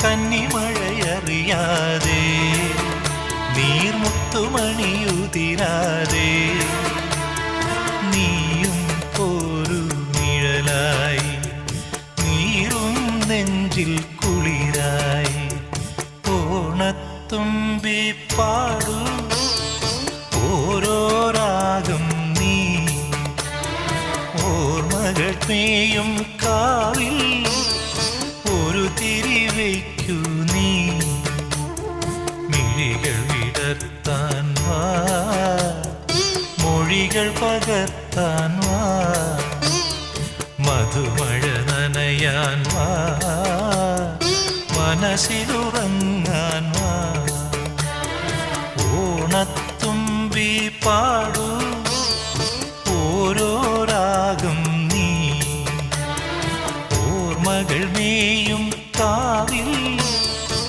കന്നിമഴയറിയാതെ നീർമുത്തുമണിയുതിരാതെ നീയും ഒരു നിഴലായി നീറും നെഞ്ചിൽ കുളിരായി ഓണത്തുമ്പി പാടൂ ഓരോ രാഗം നീ ഓർമ്മകൾ മേയും കാവിൽ ഒരു തിരി വയ്ക്കൂ നീ മിഴികൾ വിടർത്താൻ വാ മൊഴികൾ പകർത്താൻ വാ മധുമഴ നനയാൻ വാ മനസ്സിലുറങ്ങാൻ വാ ഓണത്തുമ്പി പാടൂ ഓരോ രാഗം നീ ഓർമ്മകൾ മേയും കാവിൽ